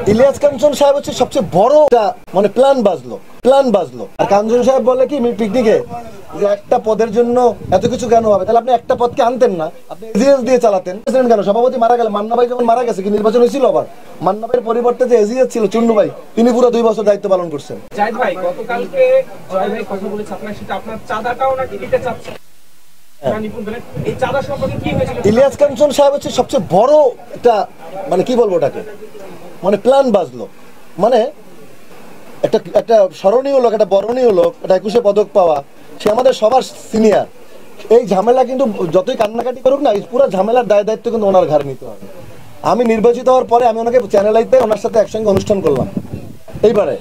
ইলিয়াস কাঞ্চন সাহেব হচ্ছে সবচেয়ে বড় মানে প্ল্যান বাজলো আর কাঞ্চন সাহেব বলে কি পিকনিকে যে একটা পদের জন্য এত কিছু কেন হবে, তাহলে আপনি একটা পদকে আনতেন না, আপনি এজিএস দিয়ে চালাতেন। প্রেসিডেন্ট কেন, সভাপতি মারা গেল, মান্না ভাই যখন মারা গেছে কি নির্বাচন হয়েছিল? আবার মান্না ভাইয়ের পরিবর্তে যে এজিএস ছিল চুন্নু ভাই, তিনি পুরো 2 বছর দায়িত্ব পালন করছেন। জাহিদ ভাই গতকালকে জয় ভাই কথা বলেছে আপনার সাথে, আপনার চাঁদাটাও নাকি দিতে চাচ্ছে। ইলিয়াস কাঞ্চন সাহেব হচ্ছে সবচেয়ে বড় একটা মানে কি বলবো ওটাকে, মানে প্ল্যান বাজলো, মানে একটা স্মরণীয় লোক, একটা বরণীয় লোক, একটা 21শে পদক পাওয়া, সে আমাদের সবার সিনিয়র। এই ঝামেলা কিন্তু যতই কান্নাকাটি করুক না, এই পুরো ঝামেলার দায়িত্ব কিন্তু ওনার ঘাড়ে নিতে হবে। আমি নির্বাচিত হওয়ার পরে আমি ওনাকে চ্যানেল আইতে ওনার সাথে একসঙ্গে অনুষ্ঠান করলাম এইবারে।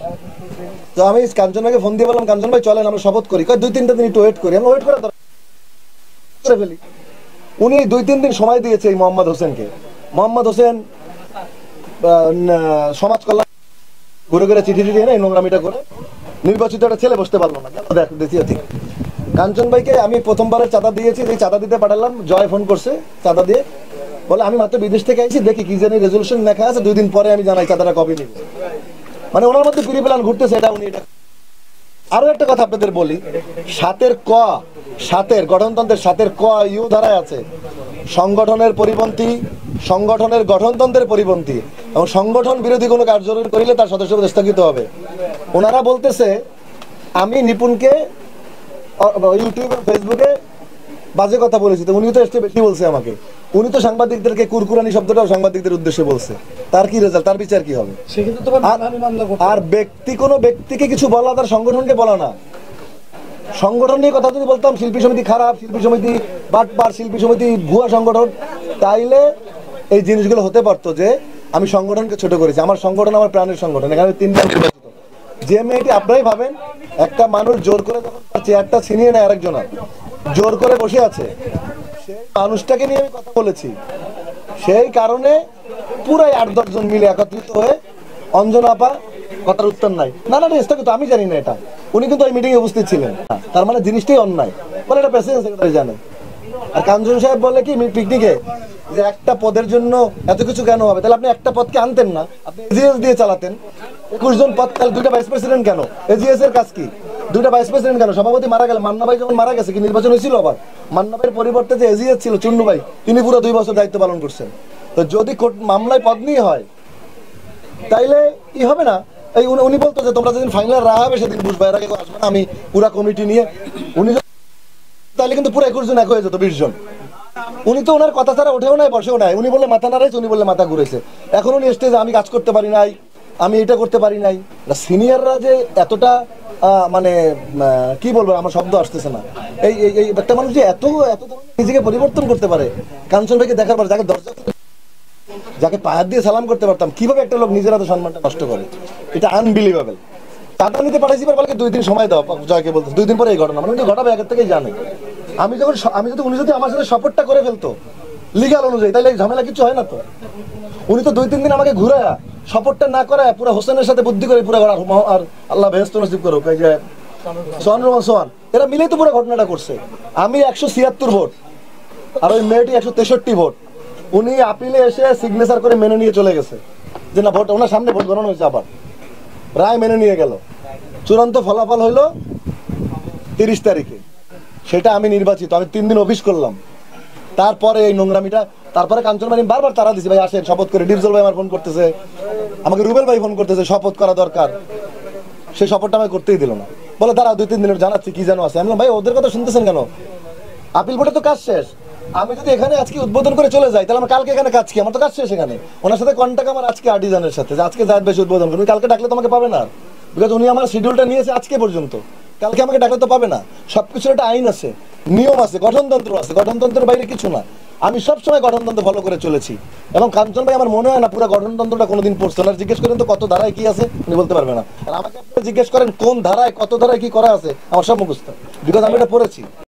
তো আমি কাঞ্চন ভাইকে ফোন দিয়ে বললাম, কাঞ্চন ভাই চলেন আমরা শপথ করি। 2-3টা দিন একটু ওয়েট করি। আমরা ওয়েট করে ফেলি। উনি 2-3 দিন সময় দিয়েছে এই মোহাম্মদ হোসেনকে। মোহাম্মদ হোসেন সমাজ কল্যাণ ঘুরে ঘুরে চিঠি এই নোংরামিটা করে নির্বাচিত একটা ছেলে বসতে পারলো না। দেখ দেখিও ঠিক। কাঞ্চন ভাইকে আমি প্রথমবারের চাঁদা দিয়েছি, এই চাঁদা দিতে পাঠালাম, জয় ফোন করছে চাঁদা দিয়ে, বলে আমি মাত্র বিদেশ থেকে আইছি, দেখি কি জানি রেজলিউশন লেখা আছে, 2 দিন পরে আমি জানাই চাঁদাটা কবে নিব। মানে ওনার মধ্যে প্রি প্ল্যান ঘুরতেছে এটা উনি এটা। আরো একটা কথা আপনাদের বলি, সাতের গঠনতন্ত্রের 7 ক ইউ ধারায় আছে সংগঠনের পরিপন্থী, সংগঠনের গঠনতন্ত্রের পরিপন্থী এবং সংগঠন বিরোধী কোনো কার্যক্রম করিলে তার সদস্যপদ স্থগিত হবে। ওনারা বলতেছে আমি নিপুণকে ইউটিউব ফেসবুকে বাজে কথা বলেছি, তো উনি তো এসে বেশি বলছে আমাকে। উনি তো সাংবাদিকদেরকে কুরকুরানি শব্দটাও সাংবাদিকদের উদ্দেশ্যে বলছে। তার কি রেজাল্ট, তার বিচার কি হবে? আর কোনো ব্যক্তিকে কিছু বলা তার সংগঠনকে বলা না। সংগঠন নিয়ে কথা যদি বলতাম শিল্পী সমিতি খারাপ, শিল্পী সমিতি বাটপার, শিল্পী সমিতি ভুয়া সংগঠন, তাইলে এই জিনিসগুলো হতে পারতো যে আমি সংগঠনকে ছোট করেছি। আমার সংগঠন আমার প্রাণের সংগঠন। এখানে 3বার নির্বাচিত। যে মেয়েটি আপনারাই ভাবেন একটা মানুষ জোর করে যখন তার চেয়ারটা ছিনিয়ে নেয় আরেকজন জোর করে বসে আছে, সেই মানুষটাকে নিয়ে আমি কথা বলেছি। সেই কারণে পুরাই 8-10 জন মিলে একত্রিত হয়ে অঞ্জনা আপা কথার উত্তর নাই, না স্থগিত, আমি জানি না এটা। উনি কিন্তু ওই মিটিং এ উপস্থিত ছিলেন। তার মানে জিনিসটাই অন্যায়, বলে এটা প্রেসিডেন্ট সেক্রেটারি জানে। আর কাঞ্চন সাহেব বলে কি পিকনিকে যে একটা পদের জন্য এত কিছু কেন হবে, তাহলে আপনি একটা পদকে আনতেন না, আপনি এজিএস দিয়ে চালাতেন। 21 জন পদ, তাহলে 2টা ভাইস প্রেসিডেন্ট কেন? এজিএস এর কাজ কি? 2টা ভাইস প্রেসিডেন্ট কেন? সভাপতি মারা গেল, মান্না ভাই যখন মারা গেছে কি নির্বাচন হয়েছিল? আবার মান্না ভাইয়ের পরিবর্তে যে এজিএস ছিল চুন্নু ভাই, তিনি পুরো 2 বছর দায়িত্ব পালন করছেন। তো যদি মামলায় পদ নিয়ে হয় তাইলে ই হবে না। এই উনি বলতো যে তোমরা যেদিন ফাইনাল রায় হবে সেদিন বুঝবে, এর আগে আসবে না। আমি পুরা কমিটি নিয়ে উনি তাহলে কিন্তু পুরো 21 জন এক হয়ে যেত, 20 জন। উনি তো ওনার কথা ছাড়া ওঠেও নাই বসেও নাই। উনি বললে মাথা নাড়াইছে, উনি বললে মাথা ঘুরেছে। এখন উনি স্টেজে আমি কাজ করতে পারি নাই, আমি এটা করতে পারি নাই। সিনিয়ররা যে এতটা মানে কি বলবো, আমার শব্দ আসতেছে না। এই একটা মানুষ যে এত নিজেকে পরিবর্তন করতে পারে। কাঞ্চন ভাইকে দেখার পর যাকে দরজা, যাকে পাহাড় দিয়ে সালাম করতে পারতাম, কিভাবে একটা লোক নিজের এত সম্মানটা নষ্ট করে, এটা আনবিলিভেবল। টাকা নিতে পাঠাইছি, বলে 2 দিন সময় দাও, জয়কে বলতো 2 দিন পরে এই ঘটনা, মানে উনি ঘটাবে আগের থেকেই জানে। উনি যদি আমার সাথে সাপোর্টটা করে ফেলতো লিগাল অনুযায়ী, তাহলে ঝামেলা কিছু হয় না তো। উনি তো 2-3 দিন আমাকে ঘুরে সাপোর্টটা না করায় পুরো হোসেনের সাথে বুদ্ধি করে পুরো আর আল্লাহ বেহেশত নসিব করুক, এই যে সোহান এরা মিলেই তো পুরো ঘটনাটা করছে। আমি 176 ভোট আর ওই মেয়েটি 163 ভোট। উনি আপিলে এসে সিগনেচার করে মেনে নিয়ে চলে গেছে যে না, ভোট ওনার সামনে ভোট গণনা হয়েছে, আবার রায় মেনে নিয়ে গেল। চূড়ান্ত ফলাফল হইল 30 তারিখে, সেটা আমি নির্বাচিত। আমি 3 দিন অফিস করলাম। তারপরে এই নোংরামিটা, তারপরে কাঞ্চন ভাই বারবার তারা দিছি, ভাই আসেন শপথ করে। ডিপজল ভাই আমার ফোন করতেছে, আমাকে রুবেল ভাই ফোন করতেছে, শপথ করা দরকার। সেই শপথটা আমাকে করতেই দিল না, বলে তারা 2-3 দিনের জানাচ্ছি কি যেন আছে। আমি বললাম ভাই ওদের কথা শুনতেছেন কেন? আপিল ভোটে তো কাজ শেষ। আমি যদি এখানে আজকে উদ্বোধন করে চলে যাই, তাহলে আমার কালকে এখানে কাজ কি? আমার তো কাজ শেষ এখানে। ওনার সাথে কন্ট্যাক্ট আমার আজকে আর্টিজানের সাথে, যে আজকে জায়েদ বেশি উদ্বোধন করুন, কালকে ডাকলে তোমাকে পাবে না, বিকজ উনি আমার শিডিউলটা নিয়েছে আজকে পর্যন্ত। কালকে আমাকে ডাকলে তো পাবে না। সবকিছুর একটা আইন আছে, নিয়ম আছে, গঠনতন্ত্র আছে। গঠনতন্ত্রের বাইরে কিছু না। আমি সবসময় গঠনতন্ত্র ফলো করে চলেছি। এবং কাঞ্চন ভাই আমার মনে হয় না পুরো গঠনতন্ত্রটা কোনোদিন পড়ছে। ওনার জিজ্ঞেস করেন তো কত ধারায় কি আছে, উনি বলতে পারবে না। আর আমাকে জিজ্ঞেস করেন কোন ধারায় কত ধারায় কি করা আছে, আমার সব মুখস্থ, বিকজ আমি এটা পড়েছি।